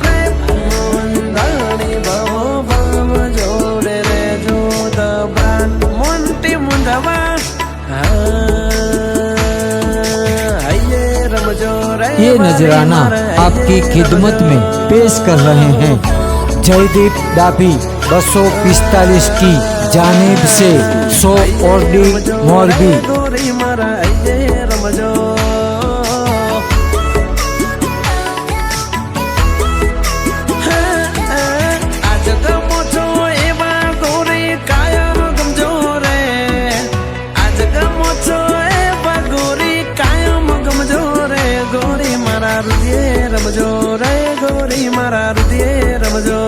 પ્રેમ મુંદાણી ભવો ભાવ જોડે રે જો દબાન મોંટી મુંદવા ये नजराना आपकी खिदमत में पेश कर रहे हैं जयदीप डाभी 245 की जानिब से 100 ओरडी मोरबी। रमजो रे गोरी मारा हृदय रमजो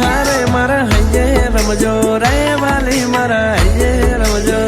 हरे मारा हये रमजो रे वाली मारा हये रमजो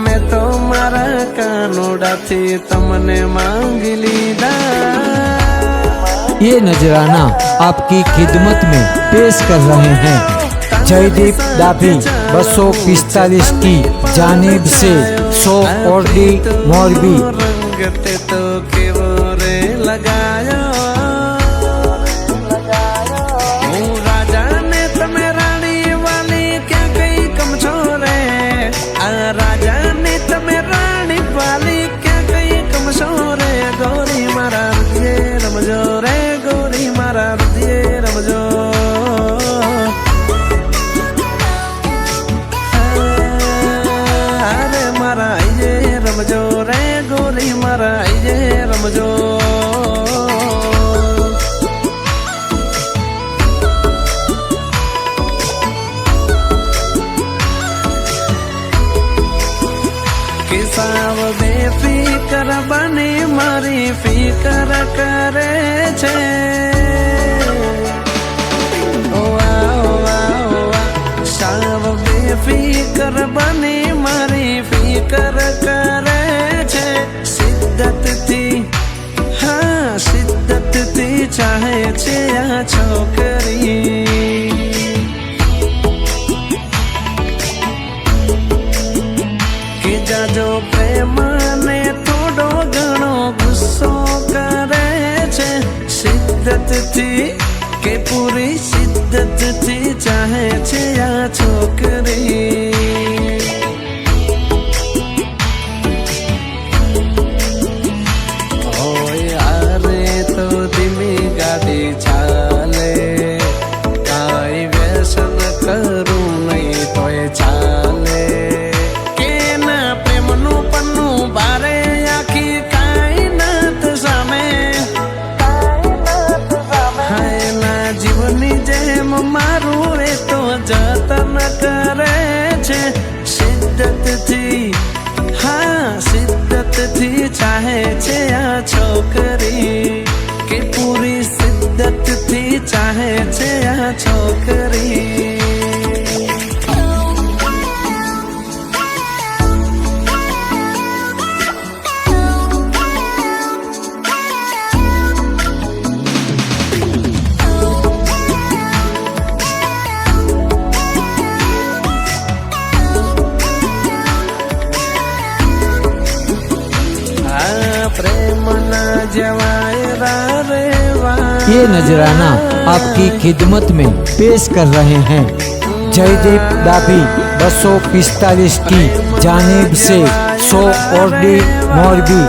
मैं तो मारा कानोड़ा थी तमने मांग लीदा। ये नजराना आपकी खिदमत में पेश कर रहे हैं जयदीप डाभी 245 की जानिब से 100 ओरडी मोरबी। रंगते तो केवो रे लगाया राजा ने तमे रानी वाली क्या कई कम छोरे राजा ने तमे रानी वाली क्या कई कम छोरे गोरी मारा हृदय रमजो रे गोरी मारा हृदय रमजो अरे मारा ये रमजो रे गोरी मारा ये रमजो साव बेफिकर बने मारी फिकर करे छे साव बेफिकर बने मारी फिकर करे छे शिद्दत थी हाँ शिद्दत थी चाहे छे आ छोकरी जो प्रेम ने थोड़ो घणो गुस्सो करे छे शिद्दत थी के पूरी शिद्दत थी चाहे छे आ छोकरी ओ यारे तो धीमी गाड़ी चाले काई व्यसन करूं नहीं तो चाले मारू रे तो जतन करे छे शिद्दत थी हाँ शिद्दत थी चाहे छे आ छोकरी के पूरी शिद्दत थी चाहे छे आ छोकरी ये नजराना आपकी खिदमत में पेश कर रहे हैं जयदीप डाभी 245 की जानिब से 100 ओरडी मोरबी।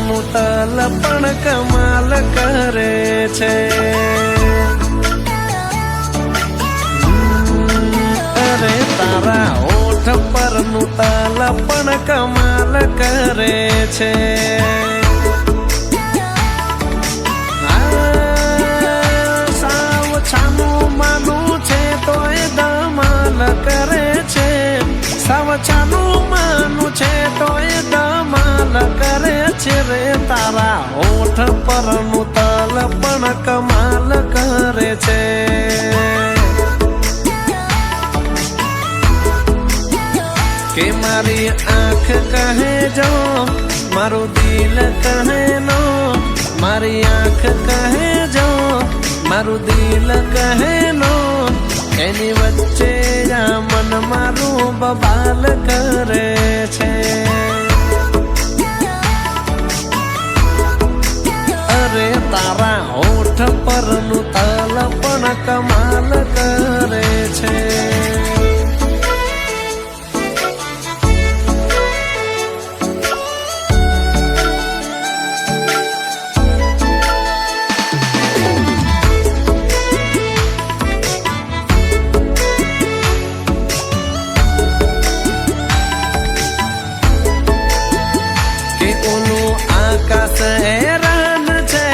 પરનું તલ પણ કમાલ કરે છે. અરે તારા હોઠ પરનું તલ પણ કમાલ કરે છે. સાવ છાનું માનું છે તોય ધમાલ કરે છે. સાવ છાનું માનું છે તોય ધમાલ કરે છે રે. તારા હોઠ પરનું તલ પણ કમાલ કરે છે. કે મારી આંખ કહે જો મારું દિલ કહે નો. મારી આંખ કહે જો મારું દિલ કહે નો. એની વચ્ચે આ મન મારું બબાલ કરે છે. અરે તારા હોઠ પરનું તલ પણ કમાલ કરે છે. આકાશ હેરાન છે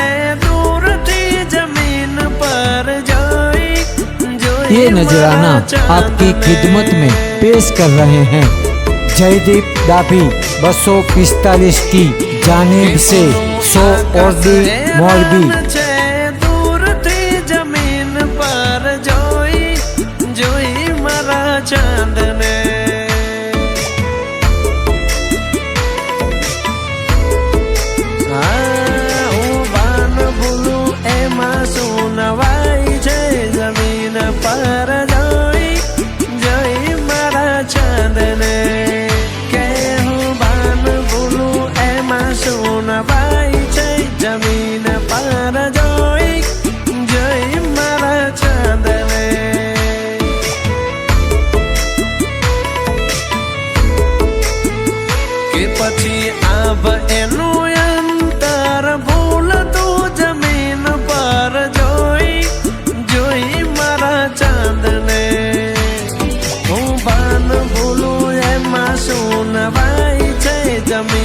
દૂરથી જમીન પર જોઈ. ये नजराना आपकी खिदमत में पेश कर रहे हैं जयदीप डाभी 245 की जानिब से 100 ORD मोरबी. दूरથી જમીન પર જોઈ જોઈ મારા ચાંદને. નવાઈ છે જમીન પર જોઈ જોઈ મારા ચાંદને. કે હું બાન ભૂલું એમાં શું નવાઈ છે જમીન પર જોઈ જોઈ મારા ચાંદને. કે પછી આભ એનું અંતર ભૂલતું જમીન પર જોઈ જોઈ મારા ચાંદને. હું બાન ભૂલું એમાં શું નવાઈ છે જમીન